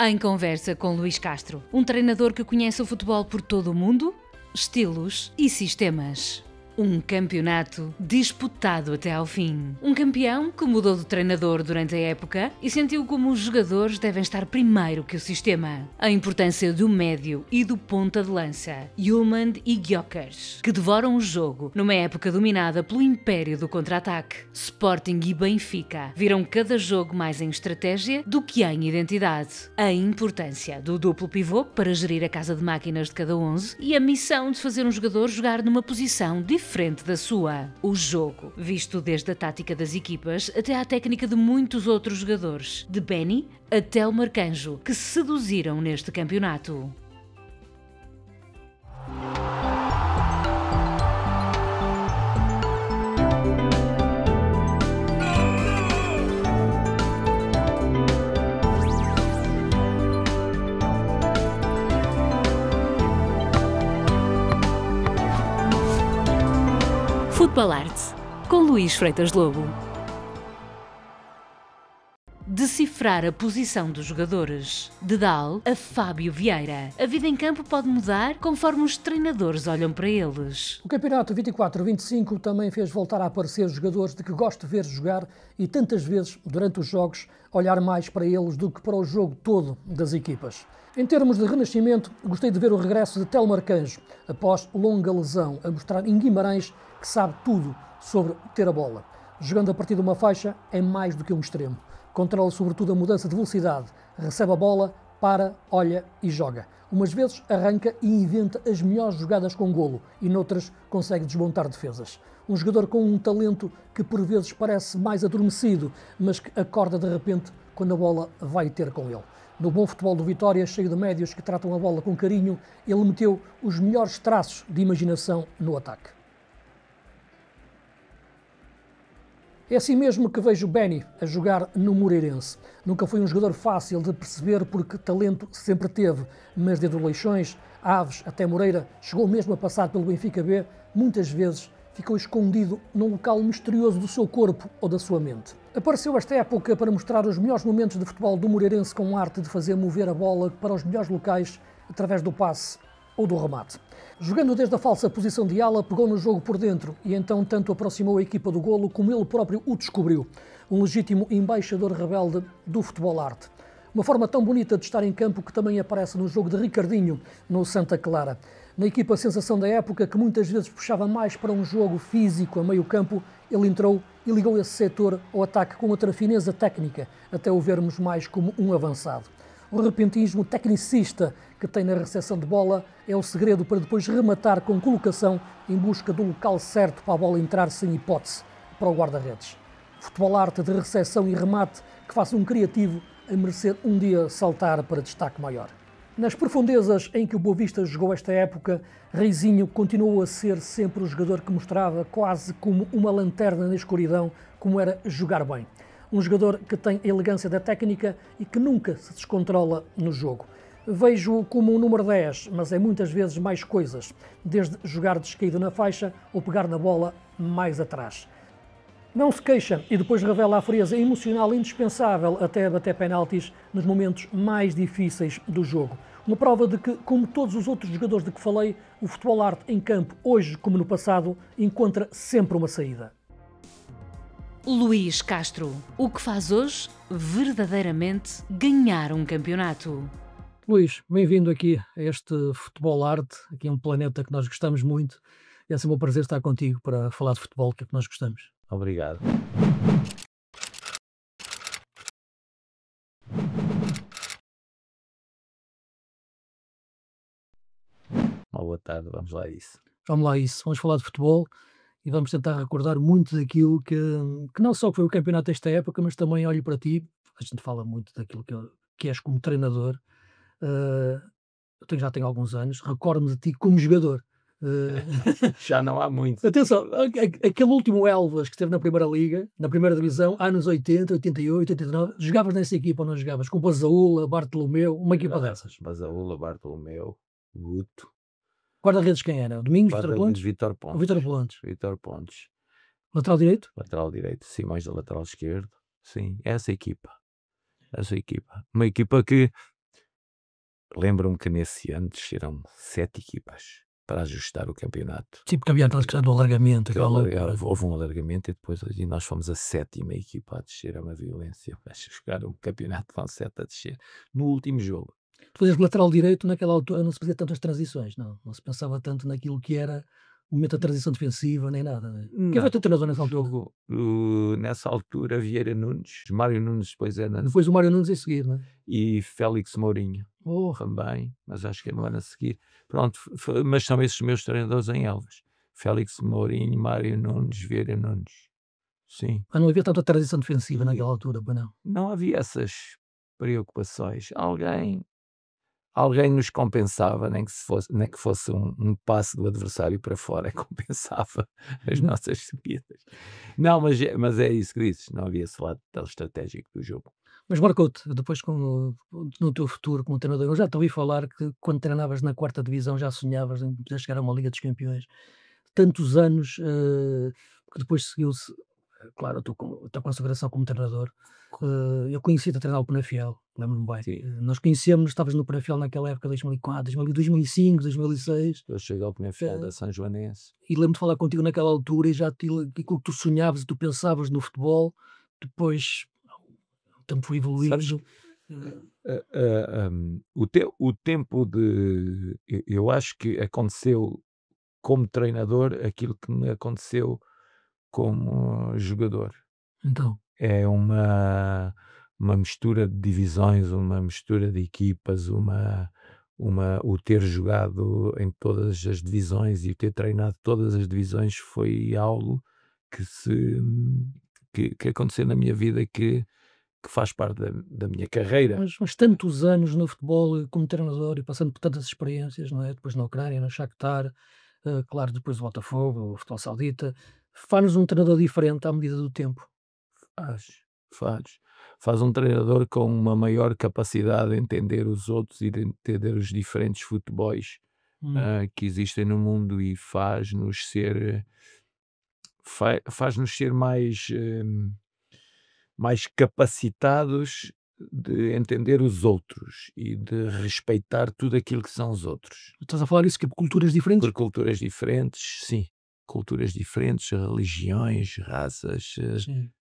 Em conversa com Luís Castro, um treinador que conhece o futebol por todo o mundo, estilos e sistemas. Um campeonato disputado até ao fim. Um campeão que mudou de treinador durante a época e sentiu como os jogadores devem estar primeiro que o sistema. A importância do médio e do ponta de lança, Hjulmand e Gyökeres, que devoram o jogo numa época dominada pelo império do contra-ataque. Sporting e Benfica viram cada jogo mais em estratégia do que em identidade. A importância do duplo pivô para gerir a casa de máquinas de cada 11 e a missão de fazer um jogador jogar numa posição diferente da sua. O jogo, visto desde a tática das equipas até à técnica de muitos outros jogadores, de Benny até o Marcanjo, que se seduziram neste campeonato. Futebol Arte, com Luís Freitas Lobo. Decifrar a posição dos jogadores. De Dal a Fábio Vieira. A vida em campo pode mudar conforme os treinadores olham para eles. O campeonato 24-25 também fez voltar a aparecer jogadores de que gosto de ver jogar e tantas vezes, durante os jogos, olhar mais para eles do que para o jogo todo das equipas. Em termos de renascimento, gostei de ver o regresso de Telmo Marcanjo, após longa lesão, a mostrar em Guimarães que sabe tudo sobre ter a bola. Jogando a partir de uma faixa, é mais do que um extremo. Controla sobretudo a mudança de velocidade, recebe a bola, para, olha e joga. Umas vezes arranca e inventa as melhores jogadas com golo e noutras consegue desmontar defesas. Um jogador com um talento que por vezes parece mais adormecido, mas que acorda de repente quando a bola vai ter com ele. No bom futebol do Vitória, cheio de médios que tratam a bola com carinho, ele meteu os melhores traços de imaginação no ataque. É assim mesmo que vejo Benny a jogar no Moreirense. Nunca foi um jogador fácil de perceber porque talento sempre teve, mas desde o Leixões, Aves até Moreira, chegou mesmo a passar pelo Benfica B, muitas vezes ficou escondido num local misterioso do seu corpo ou da sua mente. Apareceu esta época para mostrar os melhores momentos de futebol do Moreirense com a arte de fazer mover a bola para os melhores locais através do passe ou do remate. Jogando desde a falsa posição de ala, pegou no jogo por dentro e então tanto aproximou a equipa do golo como ele próprio o descobriu. Um legítimo embaixador rebelde do futebol arte. Uma forma tão bonita de estar em campo que também aparece no jogo de Ricardinho, no Santa Clara. Na equipa sensação da época, que muitas vezes puxava mais para um jogo físico a meio campo, ele entrou e ligou esse setor ao ataque com outra fineza técnica, até o vermos mais como um avançado. O repentismo tecnicista que tem na recepção de bola é o segredo para depois rematar com colocação em busca do local certo para a bola entrar sem hipótese para o guarda-redes. Futebol arte de recepção e remate que faz um criativo a merecer um dia saltar para destaque maior. Nas profundezas em que o Boa Vista jogou esta época, Reizinho continuou a ser sempre o jogador que mostrava quase como uma lanterna na escuridão como era jogar bem. Um jogador que tem a elegância da técnica e que nunca se descontrola no jogo. Vejo-o como um número 10, mas é muitas vezes mais coisas, desde jogar descaído na faixa ou pegar na bola mais atrás. Não se queixa e depois revela a frieza emocional indispensável até a bater penaltis nos momentos mais difíceis do jogo. Uma prova de que, como todos os outros jogadores de que falei, o futebol arte em campo, hoje como no passado, encontra sempre uma saída. Luís Castro, o que faz hoje verdadeiramente ganhar um campeonato. Luís, bem-vindo aqui a este Futebol Arte, aqui é um planeta que nós gostamos muito. É sempre um prazer estar contigo para falar de futebol, que é que nós gostamos. Obrigado. Uma boa tarde, vamos lá a isso. Vamos lá a isso, vamos falar de futebol e vamos tentar recordar muito daquilo que não só foi o campeonato desta época, mas também olho para ti, a gente fala muito daquilo que és como treinador. Já tenho alguns anos, recordo-me de ti como jogador. Já não há muito. Atenção, aquele último Elvas que esteve na Primeira Liga, na Primeira Divisão, anos 80, 88, 89, jogavas nessa equipa ou não jogavas? Com Basaúla, Bartolomeu, uma equipa dessas? Basaúla, Bartolomeu, Guto. Guarda-redes quem era? Domingos, Vítor Pontes? Vítor Pontes. Vítor Pontes. Vítor Pontes. Lateral direito? Lateral direito. Simões da lateral esquerdo. Sim, essa equipa. Uma equipa que lembro-me que nesse ano desceram 7 equipas para ajustar o campeonato. Sim, porque havia aquela questão do alargamento. Houve um alargamento e nós fomos a 7ª equipa a descer. É uma violência. Para jogar um campeonato vão 7 a descer. No último jogo. Tu fazes lateral direito, naquela altura não se fazia tantas transições, não se pensava tanto naquilo que era o momento da transição defensiva, nem nada. Quem foi o teu treinador nessa altura? Nessa altura, Vieira Nunes, Mário Nunes depois era... Depois o Mário Nunes a seguir, não é? E Félix Mourinho também, mas acho que é no ano a seguir. Pronto, mas são esses meus treinadores em Elvas. Félix Mourinho, Mário Nunes, Vieira Nunes. Sim. Mas não havia tanta transição defensiva naquela altura, pois não? Não havia essas preocupações. Alguém nos compensava, nem que fosse um passe do adversário para fora, compensava as nossas subidas. Não, mas é isso que dizes, não havia esse lado tão estratégico do jogo. Mas marcou-te, depois no teu futuro como treinador, eu já te ouvi falar que quando treinavas na 4ª divisão já sonhavas em poder chegar a uma Liga dos Campeões. Tantos anos, que depois seguiu-se, claro, a tua consagração como treinador. Eu conheci-te a treinar o Penafiel, lembro-me bem. Nós conhecemos, estavas no Penafiel naquela época, 2004, 2005, 2006. Eu cheguei ao Penafiel da São Joanense. E lembro-me de falar contigo naquela altura e já aquilo que tu sonhavas e tu pensavas no futebol, depois o tempo foi evoluindo. O tempo de... Eu acho que aconteceu como treinador aquilo que me aconteceu como jogador. Então? É uma mistura de divisões, uma mistura de equipas, o ter jogado em todas as divisões e o ter treinado todas as divisões foi algo que aconteceu na minha vida que faz parte da minha carreira. Mas tantos anos no futebol como treinador e passando por tantas experiências, não é? Depois na Ucrânia, no Shakhtar, claro, depois do Botafogo, o futebol saudita, faz-nos um treinador diferente à medida do tempo. Faz um treinador com uma maior capacidade de entender os outros e de entender os diferentes futebols que existem no mundo e faz-nos ser mais capacitados de entender os outros e de respeitar tudo aquilo que são os outros. Estás a falar isso que por culturas diferentes? Por culturas diferentes, sim. Culturas diferentes, religiões, raças,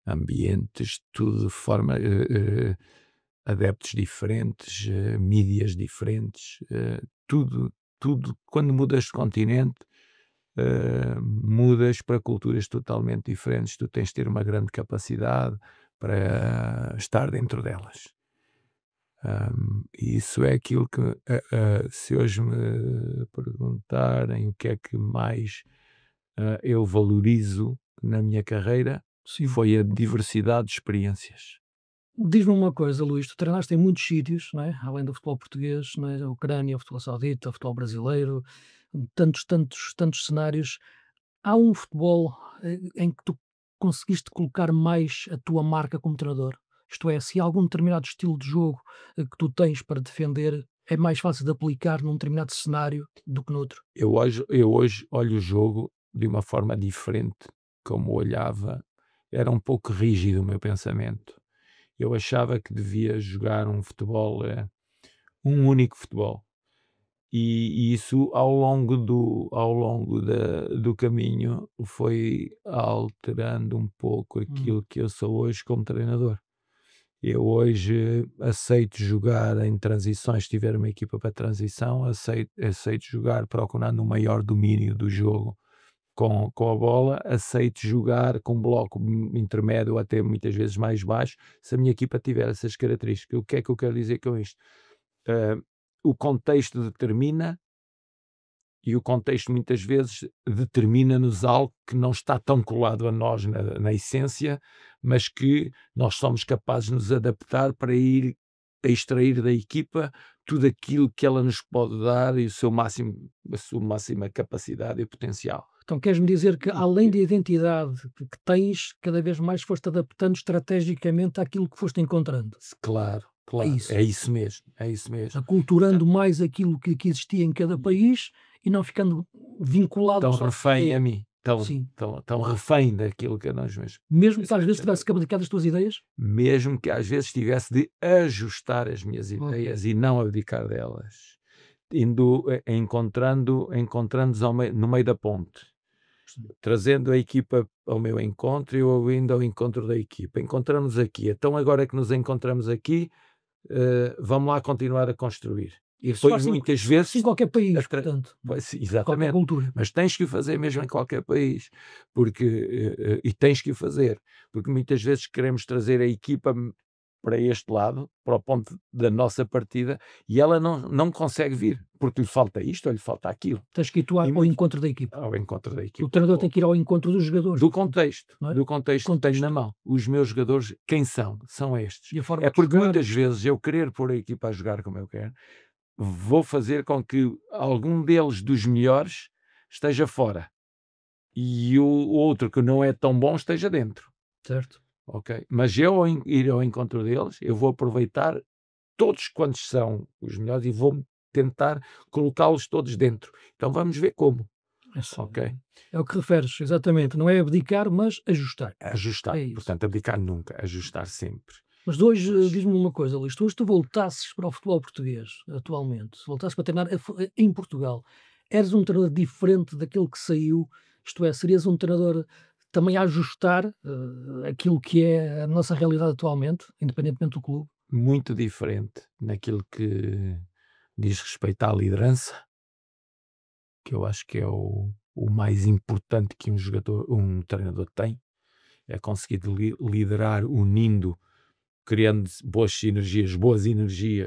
ambientes, tudo de forma... adeptos diferentes, mídias diferentes, tudo. Quando mudas de continente, mudas para culturas totalmente diferentes. Tu tens de ter uma grande capacidade para estar dentro delas. E isso é aquilo que, se hoje me perguntarem o que é que mais eu valorizo na minha carreira, foi a diversidade de experiências. Diz-me uma coisa, Luís, tu treinaste em muitos sítios, não é? Além do futebol português, não é? A Ucrânia, o futebol saudita, o futebol brasileiro, tantos cenários. Há um futebol em que tu conseguiste colocar mais a tua marca como treinador? Isto é, se há algum determinado estilo de jogo que tu tens para defender, é mais fácil de aplicar num determinado cenário do que noutro? Eu hoje olho o jogo de uma forma diferente, como olhava. Era um pouco rígido o meu pensamento. Eu achava que devia jogar um futebol, um único futebol. E isso ao longo do caminho foi alterando um pouco aquilo que eu sou hoje como treinador. Eu hoje aceito jogar em transições, se tiver uma equipa para transição, aceito jogar procurando um maior domínio do jogo com a bola, aceito jogar com bloco intermédio até muitas vezes mais baixo, se a minha equipa tiver essas características. O que é que eu quero dizer com isto? O contexto determina, e o contexto muitas vezes determina-nos algo que não está tão colado a nós na essência, mas que nós somos capazes de nos adaptar para ir a extrair da equipa tudo aquilo que ela nos pode dar e a sua máxima capacidade e potencial. Então queres-me dizer que além da identidade que tens, cada vez mais foste adaptando estrategicamente àquilo que foste encontrando? Claro. É isso mesmo. Aculturando mais aquilo que existia em cada país e não ficando vinculado tão refém a mim. Sim. tão refém daquilo que nós mesmos. Mesmo que às vezes tivesse que abdicar das tuas ideias? Mesmo que às vezes tivesse de ajustar as minhas Ok. ideias e não abdicar delas, encontrando-nos no meio da ponte, trazendo a equipa ao meu encontro e eu indo ao encontro da equipa. Encontramos aqui, então agora que nos encontramos aqui, vamos lá continuar a construir. E Isso depois faz muitas em vezes... qualquer país, portanto, Pois, qualquer exatamente, cultura. mas tens que o fazer mesmo em qualquer país, porque, e tens que o fazer, porque muitas vezes queremos trazer a equipa para este lado, para o ponto da nossa partida, e ela não consegue vir, porque lhe falta isto ou lhe falta aquilo, Tens que ir tu E ao muito- encontro da equipa. ao encontro da O equipa. treinador tem que ir ao encontro dos jogadores. Do contexto, não é? do contexto que tenho na mão. Os meus jogadores, quem são? São estes. E a forma É de porque jogar. muitas vezes eu querer pôr a equipa a jogar como eu quero, vou fazer com que algum deles dos melhores esteja fora e o outro que não é tão bom esteja dentro, Certo. ok? Mas eu ao ir ao encontro deles, eu vou aproveitar todos quantos são os melhores e vou tentar colocá-los todos dentro. Então vamos ver como, ok? É o que referes, exatamente. Não é abdicar, mas ajustar. Ajustar, É isso. portanto, abdicar nunca, ajustar sempre. Mas de hoje, diz-me uma coisa, Luís, tu voltasses para o futebol português, atualmente, se voltasses para treinar em Portugal, eras um treinador diferente daquele que saiu, isto é, serias um treinador também a ajustar aquilo que é a nossa realidade atualmente, independentemente do clube? Muito diferente naquilo que diz respeito à liderança, que eu acho que é o mais importante que um treinador tem, é conseguir liderar unindo, criando boas energias.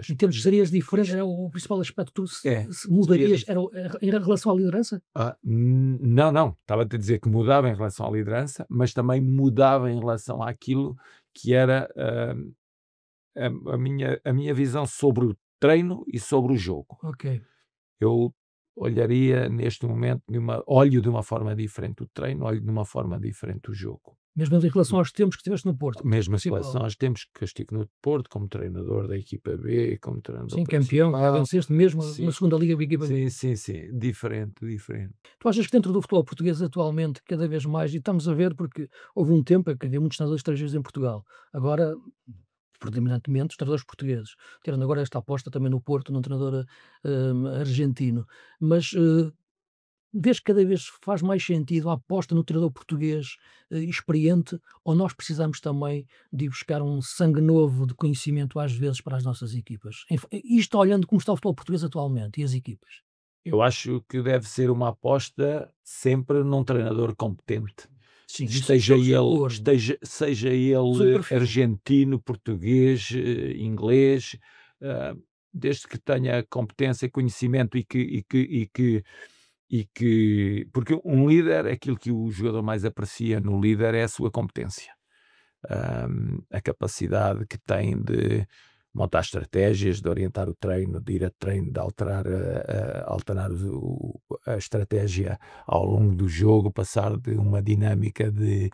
Em termos de serias diferentes, era o principal aspecto que tu É, se mudarias, serias era em relação à liderança? Não, estava-te a dizer que mudava em relação à liderança, mas também mudava em relação àquilo que era a minha visão sobre o treino e sobre o jogo. Ok. Eu olharia neste momento olho de uma forma diferente o treino, olho de uma forma diferente o jogo. Mesmo em relação aos tempos que estiveste no Porto. Mesmo em Principal. relação aos tempos que estive no Porto, como treinador da equipa B, como treinador Sim, campeão, principal. venceste mesmo Sim. na segunda Liga Big Equipa. Sim, diferente. Tu achas que dentro do futebol português atualmente, cada vez mais, e estamos a ver porque houve um tempo em que havia muitos treinadores estrangeiros em Portugal, agora, predominantemente, os treinadores portugueses, tendo agora esta aposta também no Porto, num treinador argentino, mas vês que cada vez faz mais sentido a aposta no treinador português experiente, ou nós precisamos também de ir buscar um sangue novo de conhecimento às vezes para as nossas equipas? Isto olhando como está o futebol português atualmente e as equipas. Eu acho que deve ser uma aposta sempre num treinador competente. Sim, seja ele argentino, português, inglês, desde que tenha competência, conhecimento porque um líder, aquilo que o jogador mais aprecia no líder é a sua competência, a capacidade que tem de montar estratégias, de orientar o treino, de ir a treino, de alterar a estratégia ao longo do jogo, passar de uma dinâmica de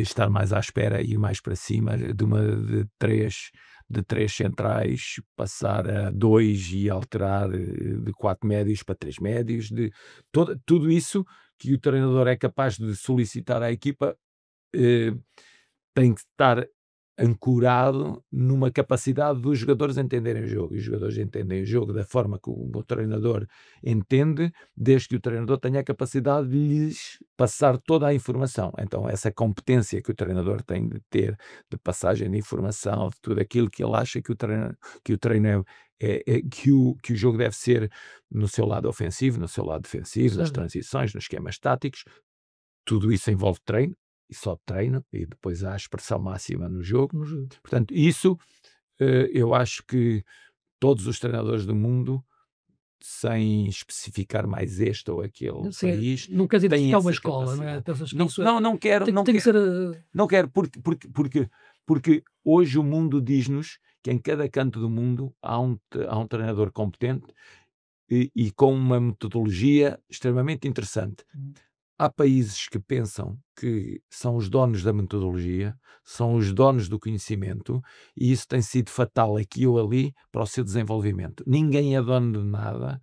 estar mais à espera e ir mais para cima, de três centrais, passar a 2 e alterar de 4 médios para 3 médios, tudo isso que o treinador é capaz de solicitar à equipa, tem que estar ancorado numa capacidade dos jogadores entenderem o jogo. E os jogadores entendem o jogo da forma que o treinador entende, desde que o treinador tenha a capacidade de lhes passar toda a informação. Então, essa competência que o treinador tem de ter, de passagem de informação, de tudo aquilo que ele acha que o treino que o jogo deve ser no seu lado ofensivo, no seu lado defensivo, nas transições, nos esquemas táticos, tudo isso envolve treino. E só treino, e depois há a expressão máxima no jogo. Portanto, isso eu acho que todos os treinadores do mundo, sem especificar mais este ou aquele país, não quer dizer que é uma escola, não é? Não quero, porque hoje o mundo diz-nos que em cada canto do mundo há um treinador competente e com uma metodologia extremamente interessante. Há países que pensam que são os donos da metodologia, são os donos do conhecimento, e isso tem sido fatal aqui ou ali para o seu desenvolvimento. Ninguém é dono de nada.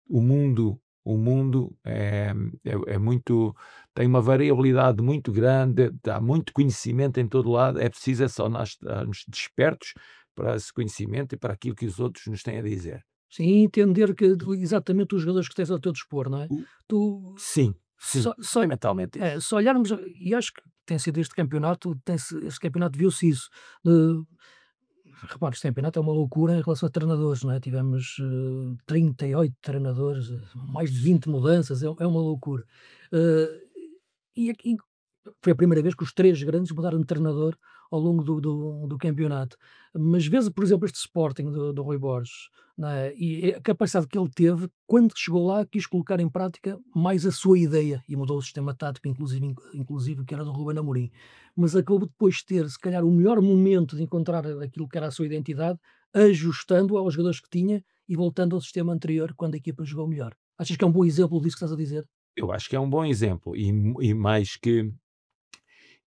O mundo o mundo é muito, tem uma variabilidade muito grande, há muito conhecimento em todo lado, é preciso só nós estarmos despertos para esse conhecimento e para aquilo que os outros nos têm a dizer. Sim, entender que exatamente os jogadores que tens ao teu dispor, não é? O Tu sim, só fundamentalmente isso. se olharmos, e acho que tem sido este campeonato viu-se isso. De repara, este campeonato é uma loucura em relação a treinadores, não é? Tivemos, 38 treinadores, mais de 20 mudanças, é uma loucura. Eh, e aqui foi a primeira vez que os 3 grandes mudaram de treinador ao longo do campeonato. Mas vês, por exemplo, este Sporting do Rui Borges, não é? E a capacidade que ele teve, quando chegou lá, quis colocar em prática mais a sua ideia e mudou o sistema tático, inclusive que era do Ruben Amorim. Mas acabou depois de ter, se calhar, o melhor momento de encontrar aquilo que era a sua identidade, ajustando aos jogadores que tinha e voltando ao sistema anterior quando a equipa jogou melhor. Achas que é um bom exemplo disso que estás a dizer? Eu acho que é um bom exemplo e mais que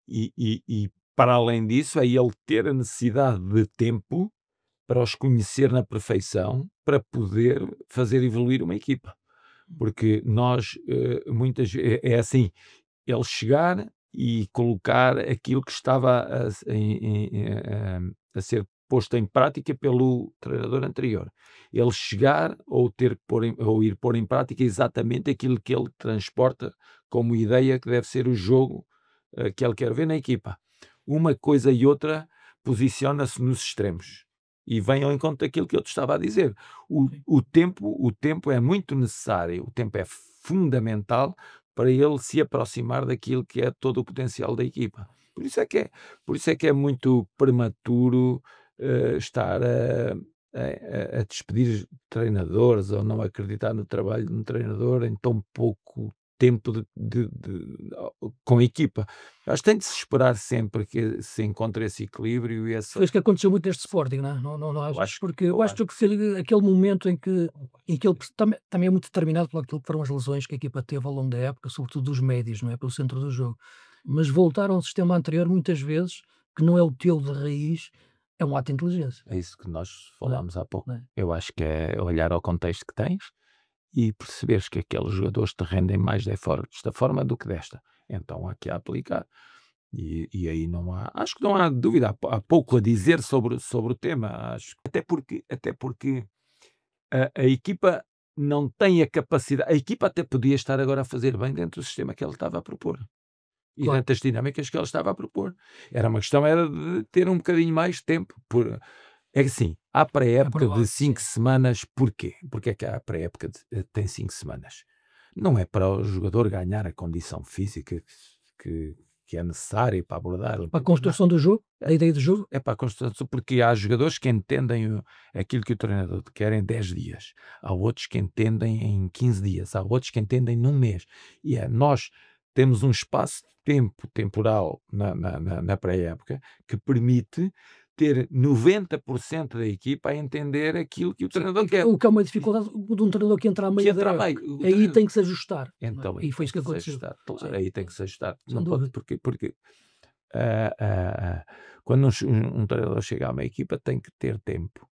e para além disso, é ele ter a necessidade de tempo para os conhecer na perfeição, para poder fazer evoluir uma equipa. Porque nós, é assim, ele chegar e colocar aquilo que estava a ser posto em prática pelo treinador anterior. Ele chegar ou ter que ou ir pôr em prática exatamente aquilo que ele transporta como ideia que deve ser o jogo, que ele quer ver na equipa. Uma coisa e outra posiciona-se nos extremos e vem ao encontro daquilo que eu te estava a dizer. O tempo é muito necessário, o tempo é fundamental para ele se aproximar daquilo que é todo o potencial da equipa. Por isso é que é muito prematuro estar a despedir treinadores ou não acreditar no trabalho de um treinador em tão pouco tempo com a equipa. Acho que tem de se esperar sempre que se encontre esse equilíbrio e essa. Foi isso que aconteceu muito neste Sporting, não é? Não Eu achas? acho, Porque eu eu acho acho. que foi aquele momento em que ele também é muito determinado por aquilo que foram as lesões que a equipa teve ao longo da época, sobretudo dos médios, não é? Pelo centro do jogo. Mas voltar a um sistema anterior, muitas vezes, que não é o teu de raiz, é um ato de inteligência, É isso que nós não é? falámos há pouco. Não é? Eu acho que é olhar ao contexto que tens e perceberes que aqueles jogadores te rendem mais desta forma do que desta. Então há que aplicar. E aí não há, acho que não há dúvida, há pouco a dizer sobre o tema, acho, até porque a equipa não tem a capacidade, a equipa até podia estar agora a fazer bem dentro do sistema que ele estava a propor e Claro, dentro das dinâmicas que ele estava a propor. Era uma questão era de ter um bocadinho mais de tempo. É que assim, há é pré-época de provável, sim. 5 semanas, porquê? Porque é que a pré-época tem 5 semanas? Não é para o jogador ganhar a condição física que, que é necessária para abordar o Para a campeonato. construção do jogo, da ideia do jogo, É para a construção, porque há jogadores que entendem aquilo que o treinador quer em 10 dias, há outros que entendem em 15 dias, há outros que entendem num mês. E nós temos um espaço de tempo temporal na pré-época que permite ter 90% da equipa a entender aquilo que o treinador quer. o que é uma dificuldade de um treinador que entra a Que meio entra da a época. meio. Aí tem que se ajustar, não é? Então aí E foi tem isso que que se aconteceu. ajustar. Claro, Sim, aí tem que se ajustar. sem Não pode, dúvida. porque ah, ah, quando um treinador chega a uma equipa tem que ter tempo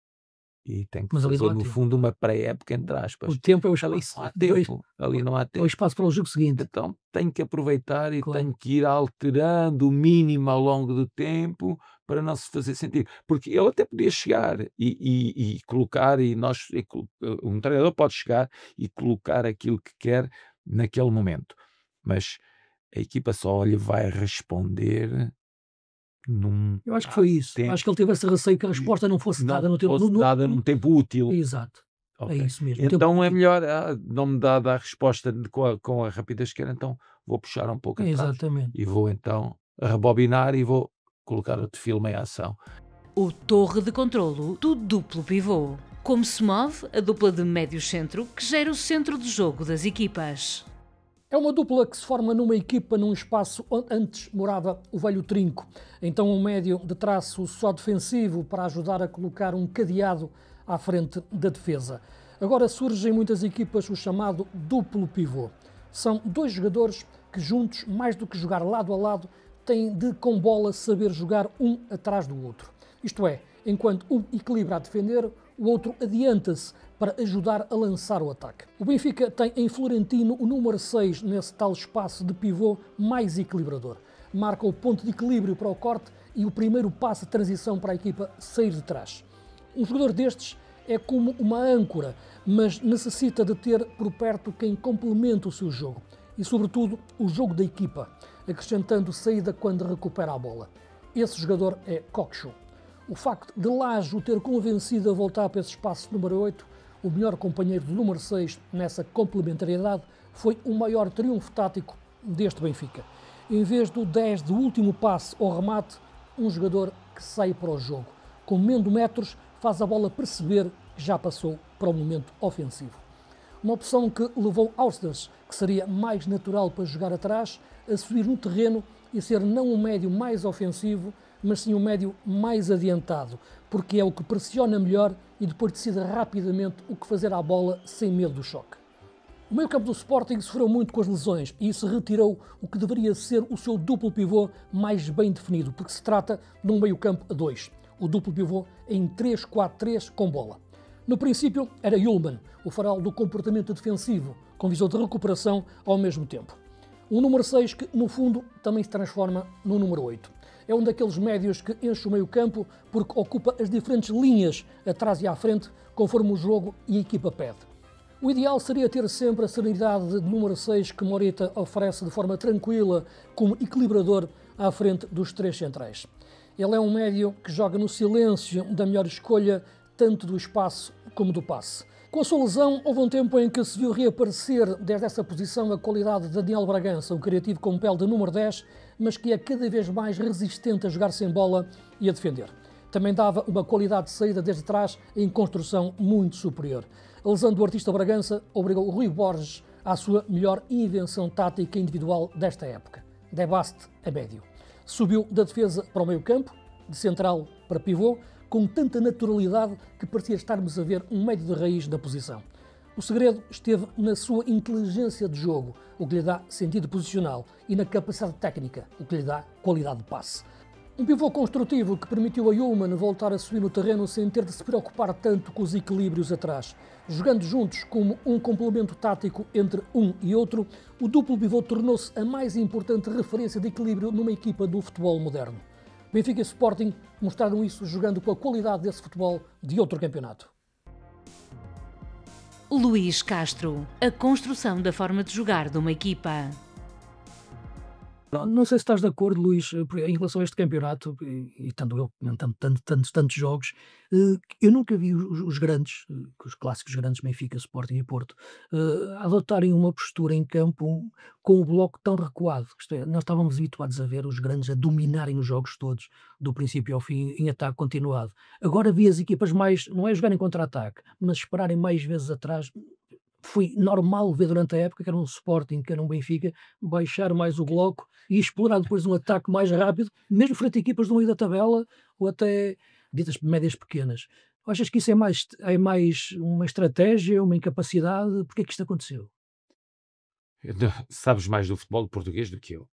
e tem que Mas ali não fazer há no tempo. fundo uma pré-época entre O aspas. tempo é o Ali espaço. não há Dois tempo, ali não há É o tempo. espaço para o jogo seguinte. Então tem que aproveitar e Claro. tem que ir alterando o mínimo ao longo do tempo para não se fazer sentir. Porque ele até podia chegar e colocar, um treinador pode chegar e colocar aquilo que quer naquele momento, mas a equipa só lhe vai responder num Eu acho que foi isso. tempo Acho que ele teve esse receio que a resposta não fosse não dada no tempo. fosse dada num tempo útil. Exato. É Ok. isso mesmo. Tempo Então é útil. melhor, não me dá a resposta com a rapidez que quero, então vou puxar um pouco atrás Exatamente. e vou então rebobinar e vou colocar outro filme em ação. O torre de controlo do duplo pivô. Como se move a dupla de médio-centro que gera o centro de jogo das equipas. É uma dupla que se forma numa equipa num espaço onde antes morava o velho Trinco. Então um médio de traço só defensivo para ajudar a colocar um cadeado à frente da defesa. Agora surge em muitas equipas o chamado duplo pivô. São dois jogadores que juntos, mais do que jogar lado a lado, têm de, com bola, saber jogar um atrás do outro. Isto é, enquanto um equilibra a defender, o outro adianta-se para ajudar a lançar o ataque. O Benfica tem em Florentino o número 6 nesse tal espaço de pivô mais equilibrador. Marca o ponto de equilíbrio para o corte e o primeiro passo de transição para a equipa sair de trás. Um jogador destes é como uma âncora, mas necessita de ter por perto quem complemente o seu jogo e, sobretudo, o jogo da equipa, acrescentando saída quando recupera a bola. Esse jogador é Cockchu. O facto de Lage o ter convencido a voltar para esse espaço número 8, o melhor companheiro do número 6 nessa complementariedade, foi o maior triunfo tático deste Benfica. Em vez do 10 de último passe ou remate, um jogador que sai para o jogo. Comendo metros, faz a bola perceber que já passou para o momento ofensivo. Uma opção que levou Austers, que seria mais natural para jogar atrás, a subir no terreno e ser não um médio mais ofensivo, mas sim um médio mais adiantado, porque é o que pressiona melhor e depois decide rapidamente o que fazer à bola sem medo do choque. O meio-campo do Sporting sofreu muito com as lesões e isso retirou o que deveria ser o seu duplo pivô mais bem definido, porque se trata de um meio-campo a 2, o duplo pivô em 3-4-3 com bola. No princípio era Ullmann, o farol do comportamento defensivo, com visão de recuperação ao mesmo tempo. Um número 6 que, no fundo, também se transforma no número 8. É um daqueles médios que enche o meio-campo porque ocupa as diferentes linhas atrás e à frente, conforme o jogo e a equipa pede. O ideal seria ter sempre a serenidade de número 6 que Morita oferece de forma tranquila como equilibrador à frente dos três centrais. Ele é um médio que joga no silêncio da melhor escolha, tanto do espaço como do passe. Com a sua lesão, houve um tempo em que se viu reaparecer desde essa posição a qualidade de Daniel Bragança, um criativo com pele de número 10, mas que é cada vez mais resistente a jogar sem bola e a defender. Também dava uma qualidade de saída desde trás em construção muito superior. A lesão do artista Bragança obrigou o Rui Borges à sua melhor invenção tática individual desta época. Debaste a médio. Subiu da defesa para o meio-campo, de central para pivô, com tanta naturalidade que parecia estarmos a ver um médio de raiz da posição. O segredo esteve na sua inteligência de jogo, o que lhe dá sentido posicional, e na capacidade técnica, o que lhe dá qualidade de passe. Um pivô construtivo que permitiu a Ullmann voltar a subir no terreno sem ter de se preocupar tanto com os equilíbrios atrás. Jogando juntos como um complemento tático entre um e outro, o duplo pivô tornou-se a mais importante referência de equilíbrio numa equipa do futebol moderno. Benfica e Sporting mostraram isso jogando com a qualidade desse futebol de outro campeonato. Luís Castro, a construção da forma de jogar de uma equipa. Não sei se estás de acordo, Luís, em relação a este campeonato, e tanto eu comentando tantos jogos, eu nunca vi os grandes, os clássicos grandes Benfica, Sporting e Porto, adotarem uma postura em campo com o bloco tão recuado. Isto é, nós estávamos habituados a ver os grandes a dominarem os jogos todos, do princípio ao fim, em ataque continuado. Agora vi as equipas mais, não é jogarem contra-ataque, mas esperarem mais vezes atrás. Foi normal ver durante a época, que era um Sporting, que era um Benfica, baixar mais o bloco e explorar depois um ataque mais rápido, mesmo frente a equipas do meio da tabela ou até ditas médias pequenas. Achas que isso é mais uma estratégia, uma incapacidade? Porquê é que isto aconteceu? Sabes mais do futebol português do que eu.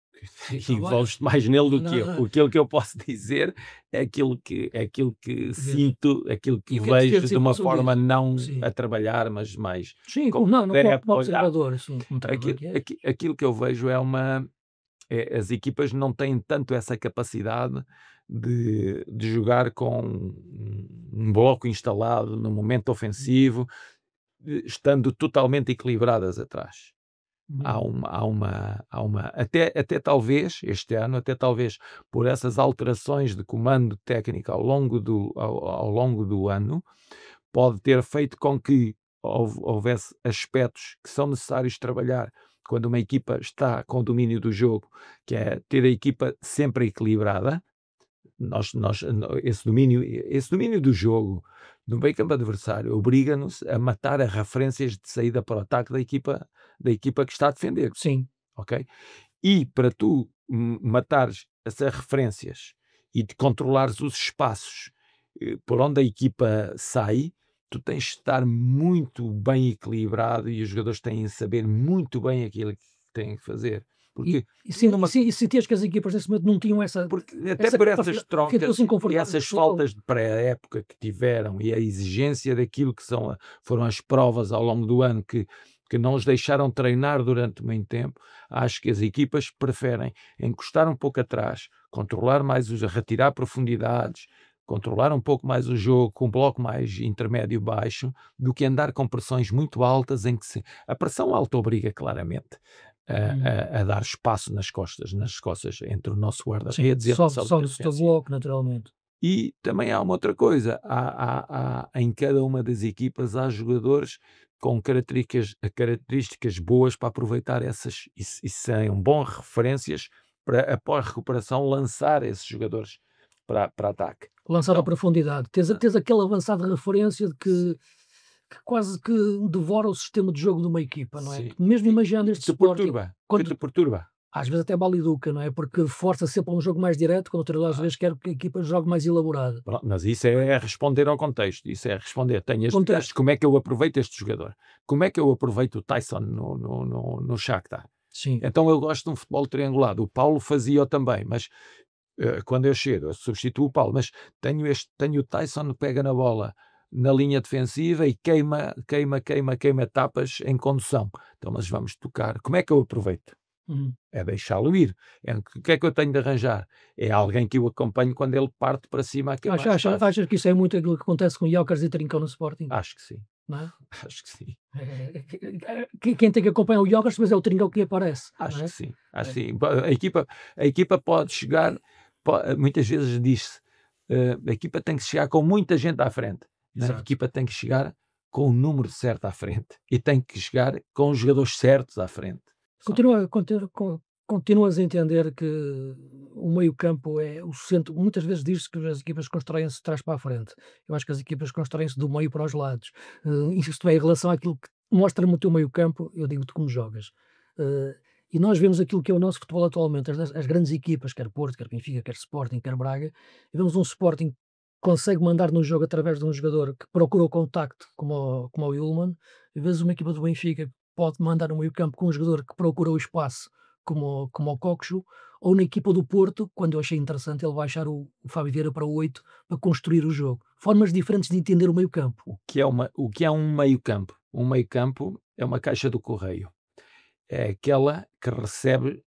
Tá Envolves-te mais nele do que eu. Não. Aquilo que eu posso dizer é aquilo que sinto, aquilo que E o que é que vejo sentes de em uma função forma disso? não Sim. a trabalhar, mas mais Sim, como não, adepto, como olhar. observador, assim, como treinador Aquilo, que és. aquilo que eu vejo as equipas não têm tanto essa capacidade de jogar com um bloco instalado no momento ofensivo, estando totalmente equilibradas atrás. Até talvez, este ano, até talvez por essas alterações de comando técnico ao longo do ano, pode ter feito com que houvesse aspectos que são necessários trabalhar quando uma equipa está com o domínio do jogo, que é ter a equipa sempre equilibrada. Esse domínio do jogo no meio campo adversário obriga-nos a matar as referências de saída para o ataque da equipa que está a defender. Sim. Ok? E para tu matares essas referências e de controlares os espaços por onde a equipa sai, tu tens de estar muito bem equilibrado e os jogadores têm de saber muito bem aquilo que têm que fazer. Porque E sentias que as equipas nesse momento não tinham essa... Porque até por essas trocas e essas faltas de pré-época que tiveram e a exigência daquilo que foram as provas ao longo do ano que não os deixaram treinar durante muito tempo, acho que as equipas preferem encostar um pouco atrás, controlar mais, retirar profundidades, controlar um pouco mais o jogo com um bloco mais intermédio baixo, do que andar com pressões muito altas em que a pressão alta obriga claramente a dar espaço nas costas entre o nosso guarda-redes e a nossa defesa. Bloco, naturalmente. E também há uma outra coisa, em cada uma das equipas há jogadores com características boas para aproveitar essas e são boas referências para, após a recuperação, lançar esses jogadores para ataque. Lançar a profundidade. Tens aquele avançado de referência de que quase que devora o sistema de jogo de uma equipa, não é? Sim. Mesmo imaginando este Sporting... Te perturba. Às vezes até baliduca, não é? Porque força sempre um jogo mais direto, quando o treinador às vezes quer que a equipa jogue mais elaborado. Mas isso é responder ao contexto, isso é responder. Como é que eu aproveito este jogador? Como é que eu aproveito o Tyson no Shakhtar? Sim. Então eu gosto de um futebol triangulado. O Paulo fazia-o também, mas quando eu chego, eu substituo o Paulo, mas tenho o Tyson, pega na bola na linha defensiva e queima tapas em condução. Então, mas vamos tocar. Como é que eu aproveito? É deixá-lo ir. O que é que eu tenho de arranjar? É alguém que eu acompanhe quando ele parte para cima. Achas que isso é muito aquilo que acontece com Jóqueres e Trincão no Sporting? Acho que sim. Não é? Acho que sim. Quem tem que acompanhar o Jóqueres, mas é o Trincão que lhe aparece. Acho que sim. Sim. A equipa pode chegar, muitas vezes diz-se, a equipa tem que chegar com muita gente à frente. A equipa tem que chegar com o númnúmero certo à frente e tem que chegar com os jogadores certos à frente. Continuas a entender que o meio-campo é o centro. Muitas vezes diz-se que as equipas constroem-se de trás para a frente. Eu acho que as equipas constroem-se do meio para os lados. Isto é, em relação àquilo que mostra-me o teu meio-campo, eu digo-te como jogas. E nós vemos aquilo que é o nosso futebol atualmente, as grandes equipas, quer Porto, quer Benfica, quer Sporting, quer Braga, e vemos um Sporting que consegue mandar no jogo através de um jogador que procura o contacto, como o Yulman, e vês uma equipa do Benfica pode mandar no meio campo com um jogador que procura o espaço, como o Coxo, ou na equipa do Porto, quando eu achei interessante ele baixar o Fábio Vieira para o 8 para construir o jogo. Formas diferentes de entender o meio campo. O que é um meio campo? Um meio campo é uma caixa do correio. É aquela que recebe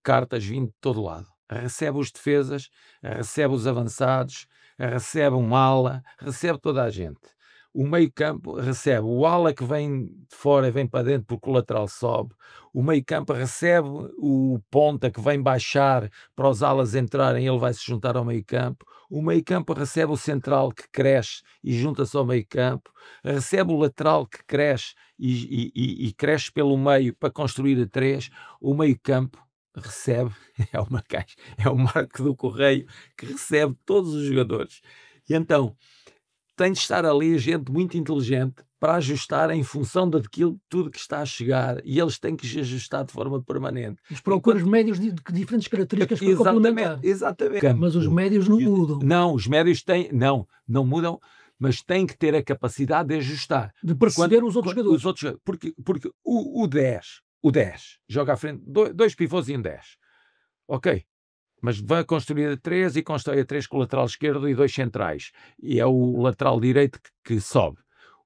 cartas vindo de todo lado. Recebe os defesas, recebe os avançados, recebe um ala, recebe toda a gente. O meio-campo recebe o ala que vem de fora e vem para dentro porque o lateral sobe. O meio-campo recebe o ponta que vem baixar para os alas entrarem, ele vai se juntar ao meio-campo. O meio-campo recebe o central que cresce e junta-se ao meio-campo. Recebe o lateral que cresce e cresce pelo meio para construir a 3. O meio-campo recebe, é uma caixa, é o marco do correio que recebe todos os jogadores. E então tem de estar ali gente muito inteligente para ajustar em função daquilo tudo que está a chegar, e eles têm que se ajustar de forma permanente. Eles procuram os médios de diferentes características para complementar. Exatamente. Mas os médios não mudam. Não, os médios não mudam, mas têm que ter a capacidade de ajustar. De perceber os outros jogadores. Porque o 10 joga à frente, dois pivôs e um 10. Ok. Mas vai construir a 3 e constrói a 3 com o lateral esquerdo e 2 centrais. E é o lateral direito que sobe.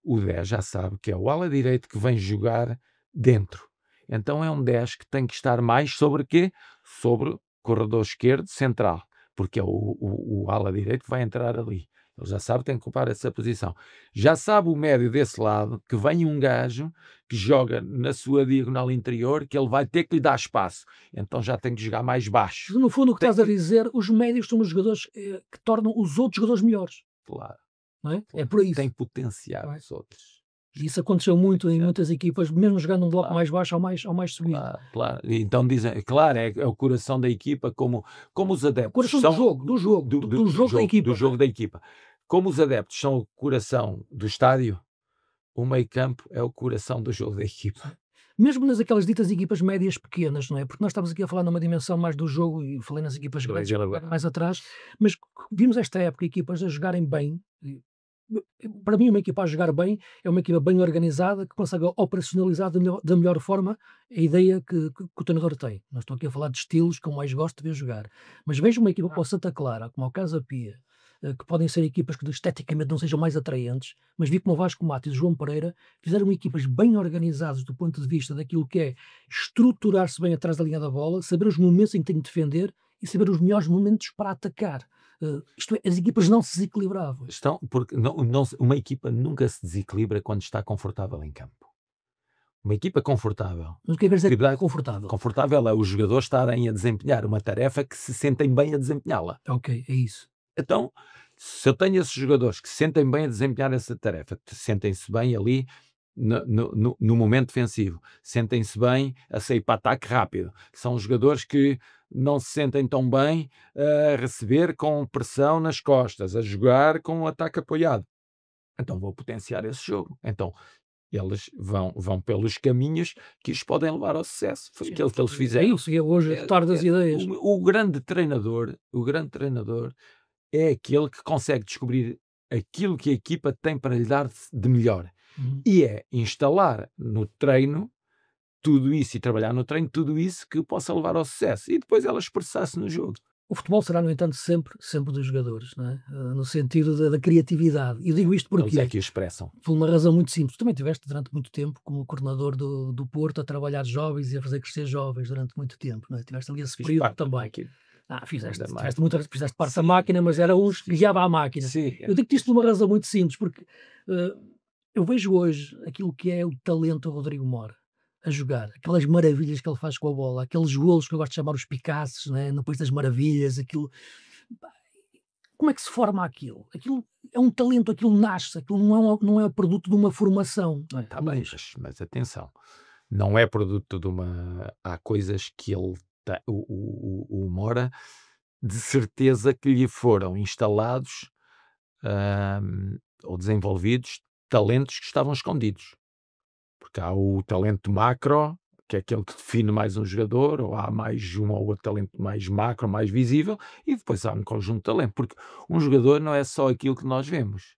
O 10 já sabe que é o ala direito que vem jogar dentro. Então é um 10 que tem que estar mais sobre quê? Sobre o corredor esquerdo central. Porque é o ala direito que vai entrar ali. Ele já sabe que tem que ocupar essa posição. Já sabe o médio desse lado que vem um gajo que joga na sua diagonal interior, que ele vai ter que lhe dar espaço. Então já tem que jogar mais baixo. No fundo, o que estás a dizer, os médios são os jogadores que tornam os outros jogadores melhores. Claro. Não é? É por isso. Tem potenciar os outros. Isso aconteceu muito em muitas equipas, mesmo jogando um bloco mais baixo ou mais subido. Claro. Então dizem, claro, é o coração da equipa, como os adeptos. O coração do jogo da equipa. Do jogo da equipa. Como os adeptos são o coração do estádio, o meio-campo é o coração do jogo da equipa. Mesmo nas aquelas ditas equipas médias pequenas, não é? Porque nós estamos aqui a falar numa dimensão mais do jogo, e falei nas equipas grandes mais atrás, mas vimos esta época equipas a jogarem bem, Para mim, uma equipa a jogar bem é uma equipa bem organizada que consegue operacionalizar da melhor forma a ideia que o treinador tem. Não estou aqui a falar de estilos que eu mais gosto de ver jogar, mas vejo uma equipa como o Santa Clara, como o Casa Pia, que podem ser equipas que esteticamente não sejam mais atraentes, mas vi como o Vasco Matos e o João Pereira fizeram equipas bem organizadas do ponto de vista daquilo que é estruturar-se bem atrás da linha da bola, saber os momentos em que tem que defender e saber os melhores momentos para atacar. Isto é, as equipas não se desequilibravam. Porque uma equipa nunca se desequilibra quando está confortável em campo. Uma equipa confortável. Mas o que é que quer dizer confortável? Confortável é os jogadores estarem a desempenhar uma tarefa que se sentem bem a desempenhá-la. Ok, é isso. Então, se eu tenho esses jogadores que se sentem bem a desempenhar essa tarefa, que sentem-se bem ali no momento defensivo, sentem-se bem a sair para ataque rápido, são jogadores que não se sentem tão bem a receber com pressão nas costas, a jogar com um ataque apoiado. Então vou potenciar esse jogo. Então eles vão pelos caminhos que os podem levar ao sucesso. Foi aquilo que eles fizeram. É isso, e é hoje a retorno das ideias. O grande treinador é aquele que consegue descobrir aquilo que a equipa tem para lhe dar de melhor. E é instalar no treino tudo isso e trabalhar no treino tudo isso que possa levar ao sucesso. E depois ela expressar-se no jogo. O futebol será, no entanto, sempre dos jogadores, não é? No sentido da criatividade. E eu digo isto porque... Eles é que o expressam. Por uma razão muito simples. Tu também estiveste durante muito tempo como coordenador do Porto a trabalhar jovens e a fazer crescer jovens durante muito tempo, não é? Tiveste ali esse período também. Fizeste parte da máquina, mas era uns que guiava a máquina. Sim. Eu digo-te isto por uma razão muito simples, porque eu vejo hoje aquilo que é o talento do Rodrigo Mora a jogar, aquelas maravilhas que ele faz com a bola, aqueles golos que eu gosto de chamar os Picassos, né? No País das Maravilhas, aquilo... Como é que se forma aquilo? Aquilo é um talento, aquilo nasce, aquilo não é produto de uma formação. Está bem, mas atenção, não é produto de uma... Há coisas que ele... O Mora, de certeza que lhe foram instalados ou desenvolvidos talentos que estavam escondidos. Porque há o talento macro, que é aquele que define mais um jogador, ou há mais um ou outro talento mais macro, mais visível, e depois há um conjunto de talento, porque um jogador não é só aquilo que nós vemos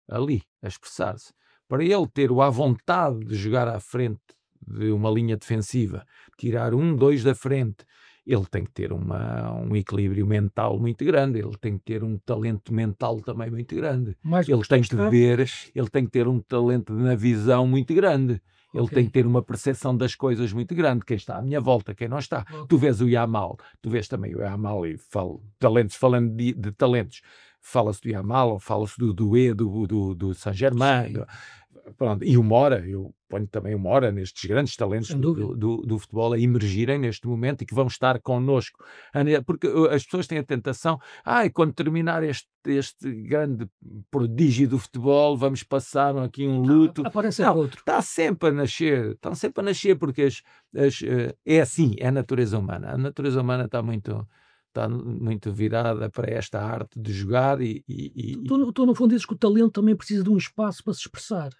ali, a expressar-se. Para ele ter a vontade de jogar à frente de uma linha defensiva, tirar 1-2 da frente, ele tem que ter um equilíbrio mental muito grande, ele tem que ter um talento mental também muito grande. Ele tem que ter um talento na visão muito grande. Ele tem que ter uma percepção das coisas muito grande. Quem está à minha volta, quem não está. Tu vês o Yamal, tu vês também o Yamal e falando de talentos, fala-se do Yamal ou fala-se do Doué, do Saint-Germain. Pronto. E o Mora, eu ponho também o Mora nestes grandes talentos do futebol a emergirem neste momento e que vão estar connosco. Porque as pessoas têm a tentação, quando terminar este grande prodígio do futebol, vamos passar aqui um luto. Outro. Estão sempre a nascer porque é assim, é a natureza humana. A natureza humana está muito virada para esta arte de jogar Tu no fundo dizes que o talento também precisa de um espaço para se expressar.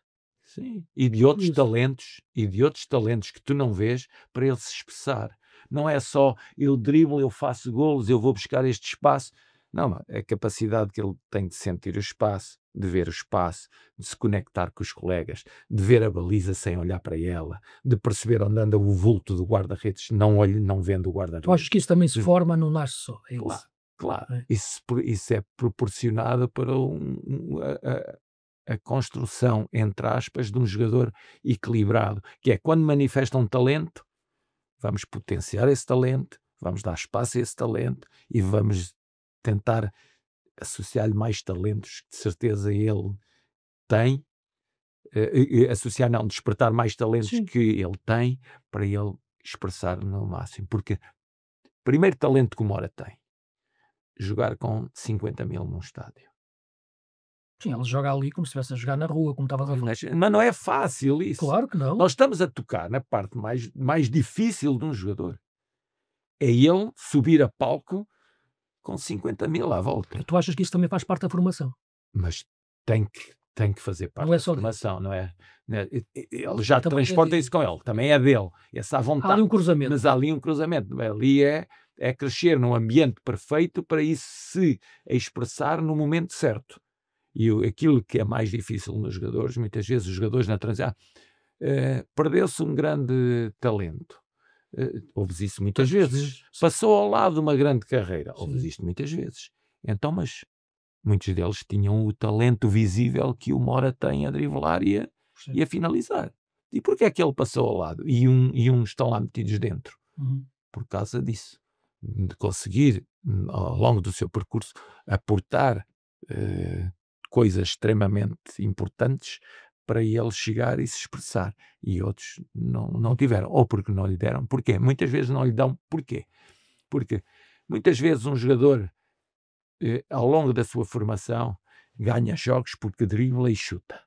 Sim, e de outros talentos que tu não vês para ele se expressar. Não é só eu driblo, eu faço golos, eu vou buscar este espaço. Não, é a capacidade que ele tem de sentir o espaço, de ver o espaço, de se conectar com os colegas, de ver a baliza sem olhar para ela, de perceber onde anda o vulto do guarda-redes, não vendo o guarda-redes. Tu achas que isso também se forma, não nasce só? É isso? Claro. Isso é proporcionado para a construção, entre aspas, de um jogador equilibrado, que é quando manifesta um talento, vamos potenciar esse talento, vamos dar espaço a esse talento e vamos tentar associar-lhe mais talentos que de certeza ele tem, despertar mais talentos que ele tem para ele expressar no máximo. Porque o primeiro talento que o Mora tem, jogar com 50 mil num estádio. Sim, ele joga ali como se estivesse a jogar na rua, como estavas a falar. Mas não é fácil isso. Claro que não. Nós estamos a tocar na parte mais difícil de um jogador. É ele subir a palco com 50 mil à volta. Tu achas que isso também faz parte da formação? Mas tem que fazer parte da formação, não é? Ele já transporta isso com ele, também é dele. Essa vontade. Há ali um cruzamento. Mas há ali um cruzamento. Ali é crescer num ambiente perfeito para isso se expressar no momento certo. E aquilo que é mais difícil nos jogadores, muitas vezes os jogadores na transição, perdeu-se um grande talento. Houve isso muitas vezes. Passou ao lado de uma grande carreira. Houve isto muitas vezes. Então, mas muitos deles tinham o talento visível que o Mora tem a driblar e a finalizar. E porquê é que ele passou ao lado? E uns estão lá metidos dentro? Por causa disso. De conseguir, ao longo do seu percurso, aportar coisas extremamente importantes para ele chegar e se expressar. E outros não tiveram. Ou porque não lhe deram. Porquê? Muitas vezes não lhe dão. Porquê? Porque muitas vezes um jogador, ao longo da sua formação, ganha jogos porque dribla e chuta.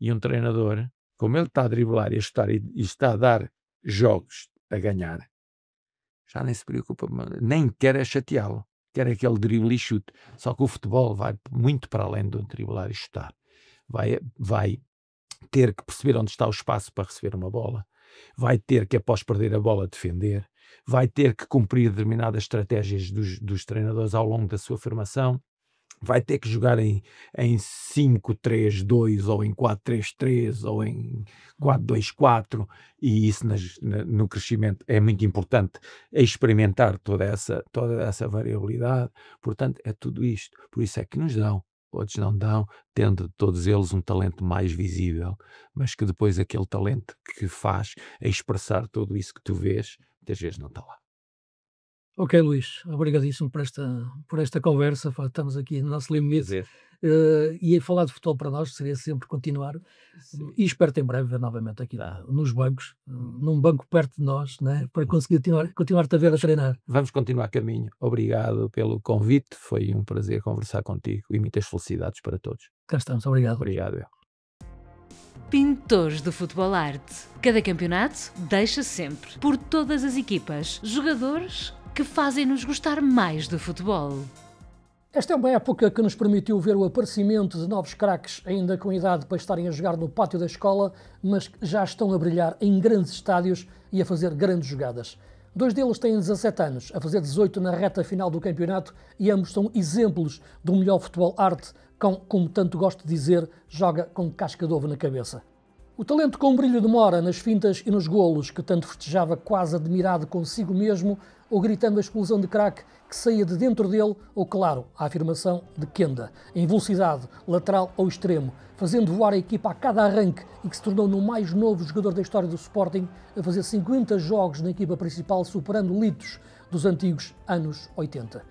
E um treinador, como ele está a driblar e a chutar e está a dar jogos a ganhar, já nem se preocupa, nem quer chateá-lo. Quer aquele drible e chute. Só que o futebol vai muito para além do driblar e chutar. Vai ter que perceber onde está o espaço para receber uma bola. Vai ter que, após perder a bola, defender. Vai ter que cumprir determinadas estratégias dos treinadores ao longo da sua formação. Vai ter que jogar em 5-3-2 ou em 4-3-3 ou em 4-2-4, e isso no crescimento é muito importante, experimentar toda essa variabilidade. Portanto, é tudo isto. Por isso é que nos dão, outros não dão, tendo todos eles um talento mais visível, mas que depois aquele talento que faz a expressar tudo isso que tu vês, muitas vezes não está lá. Ok, Luís, obrigadíssimo por esta conversa. Estamos aqui no nosso limite. E falar de futebol para nós seria sempre continuar. Sim. E espero ter em breve ver novamente aqui nos bancos, num banco perto de nós, né, para conseguir continuar-te a ver a treinar. Vamos continuar caminho. Obrigado pelo convite. Foi um prazer conversar contigo e muitas felicidades para todos. Cá estamos. Obrigado. Obrigado. Pintores do Futebol Arte. Cada campeonato deixa sempre, por todas as equipas, jogadores que fazem-nos gostar mais do futebol. Esta é uma época que nos permitiu ver o aparecimento de novos craques, ainda com idade para estarem a jogar no pátio da escola, mas que já estão a brilhar em grandes estádios e a fazer grandes jogadas. 2 deles têm 17 anos, a fazer 18 na reta final do campeonato, e ambos são exemplos do melhor futebol arte, como tanto gosto de dizer, joga com casca de ovo na cabeça. O talento com brilho de Mora nas fintas e nos golos, que tanto festejava quase admirado consigo mesmo, ou gritando a explosão de craque que saía de dentro dele, ou, claro, a afirmação de Kenda, em velocidade, lateral ou extremo, fazendo voar a equipa a cada arranque e que se tornou no mais novo jogador da história do Sporting, a fazer 50 jogos na equipa principal, superando litos dos antigos anos 80.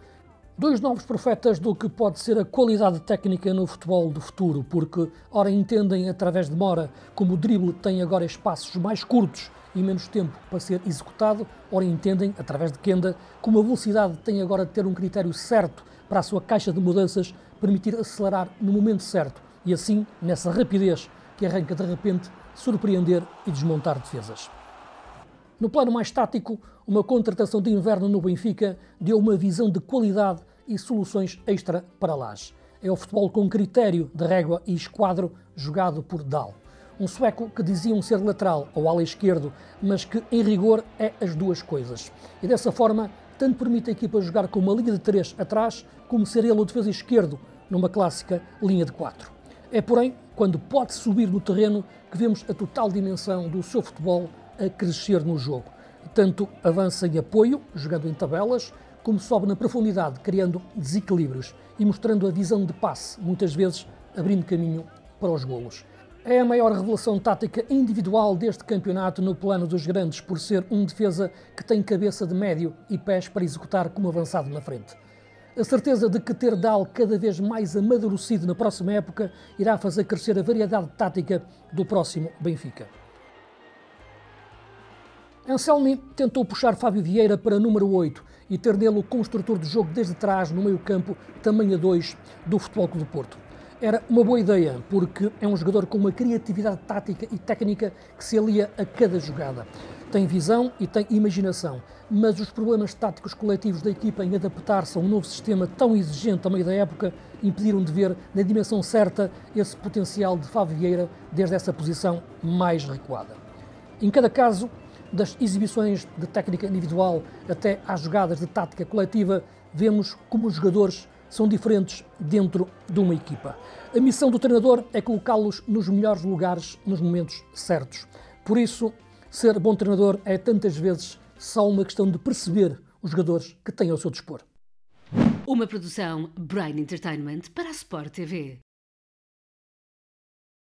2 novos profetas do que pode ser a qualidade técnica no futebol do futuro, porque, ora, entendem através de Mora como o drible tem agora espaços mais curtos e menos tempo para ser executado, ora, entendem, através de Kenda, como a velocidade tem agora de ter um critério certo para a sua caixa de mudanças, permitir acelerar no momento certo e, assim, nessa rapidez que arranca de repente, surpreender e desmontar defesas. No plano mais tático, uma contratação de inverno no Benfica deu uma visão de qualidade e soluções extra para Laje. É o futebol com critério de régua e esquadro jogado por Dahl. Um sueco que diziam ser lateral ou ala esquerdo, mas que em rigor é as duas coisas. E dessa forma, tanto permite a equipa jogar com uma linha de 3 atrás, como ser ele o defesa esquerdo numa clássica linha de 4. É, porém, quando pode subir no terreno que vemos a total dimensão do seu futebol a crescer no jogo. Tanto avança em apoio, jogando em tabelas, como sobe na profundidade, criando desequilíbrios e mostrando a visão de passe, muitas vezes abrindo caminho para os golos. É a maior revelação tática individual deste campeonato no plano dos grandes, por ser um defesa que tem cabeça de médio e pés para executar como avançado na frente. A certeza de que ter Dahl cada vez mais amadurecido na próxima época irá fazer crescer a variedade tática do próximo Benfica. Anselmi tentou puxar Fábio Vieira para número 8 e ter nele o construtor de jogo desde trás no meio-campo, tamanho 2 do Futebol Clube do Porto. Era uma boa ideia, porque é um jogador com uma criatividade tática e técnica que se alia a cada jogada. Tem visão e tem imaginação, mas os problemas táticos coletivos da equipa em adaptar-se a um novo sistema tão exigente a meio da época impediram de ver na dimensão certa esse potencial de Fábio Vieira desde essa posição mais recuada. Em cada caso, das exibições de técnica individual até às jogadas de tática coletiva, vemos como os jogadores são diferentes dentro de uma equipa. A missão do treinador é colocá-los nos melhores lugares nos momentos certos. Por isso, ser bom treinador é tantas vezes só uma questão de perceber os jogadores que têm ao seu dispor. Uma produção Brain Entertainment para a Sport TV.